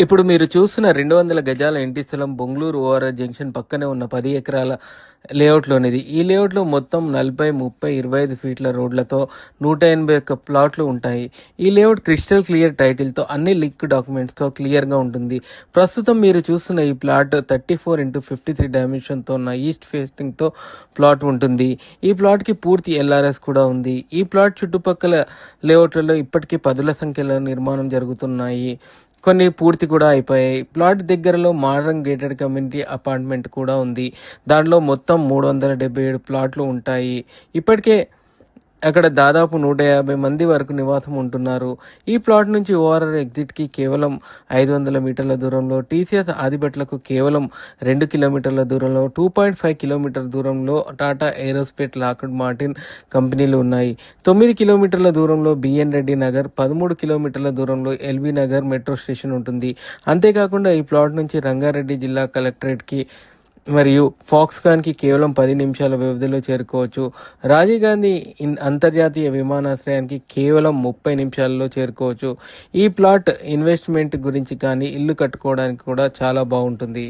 ఇప్పుడు మీరు చూస్తున్న 200 గజాల ఇంటి స్థలం బొంగళూరు ఓఆర్ఆర్ జంక్షన్ పక్కనే ఉన్న 10 ఎకరాల లేఅవుట్లోనిది. ఈ లేఅవుట్లో మొత్తం 40, 30, 25 ఫీట్ల రోడ్లతో 181 ప్లాట్లు ఉంటాయి. ఈ లేఅవుట్ క్రిస్టల్ క్లియర్ టైటిల్తో అన్ని లింక్ డాక్యుమెంట్స్తో క్లియర్గా ఉంటుంది. ప్రస్తుతం మీరు చూస్తున్న ఈ ప్లాట్ 34x53 డైమెన్షన్తో ఉన్న ఈస్ట్ ఫేసింగ్తో ప్లాట్ ఉంటుంది. ఈ ప్లాట్కి పూర్తి ఎల్ఆర్ఎస్ కూడా ఉంది. ఈ ప్లాట్ చుట్టుపక్కల లేఅవుట్లలో ఇప్పటికీ పదుల సంఖ్యలో నిర్మాణం జరుగుతున్నాయి. కొన్ని పూర్తి కూడా అయిపోయాయి. ప్లాట్ దగ్గరలో మోడర్న్ గేటెడ్ కమ్యూనిటీ అపార్ట్మెంట్ కూడా ఉంది. దాంట్లో మొత్తం 377 ప్లాట్లు ఉంటాయి. ఇప్పటికే అక్కడ దాదాపు 150 మంది వరకు నివాసం ఉంటున్నారు. ఈ ప్లాట్ నుంచి ఓఆర్ఆర్ ఎగ్జిట్కి కేవలం 500 మీటర్ల దూరంలో, టీసీఎస్ ఆదిబట్లకు కేవలం 2 కిలోమీటర్ల దూరంలో, 2.5 కిలోమీటర్ల దూరంలో టాటా ఏరోస్పేస్ లాక్వుడ్ మార్టిన్ కంపెనీలు ఉన్నాయి. 9 కిలోమీటర్ల దూరంలో బిఎన్ రెడ్డి నగర్, 13 కిలోమీటర్ల దూరంలో ఎల్బీ నగర్ మెట్రో స్టేషన్ ఉంటుంది. అంతేకాకుండా ఈ ప్లాట్ నుంచి రంగారెడ్డి జిల్లా కలెక్టరేట్కి మరియు ఫాక్స్కాన్కి కేవలం 10 నిమిషాల వ్యవధిలో చేరుకోవచ్చు. రాజీవ్ గాంధీ అంతర్జాతీయ విమానాశ్రయానికి కేవలం 30 నిమిషాలలో చేరుకోవచ్చు. ఈ ప్లాట్ ఇన్వెస్ట్మెంట్ గురించి కానీ ఇల్లు కట్టుకోవడానికి కూడా చాలా బాగుంటుంది.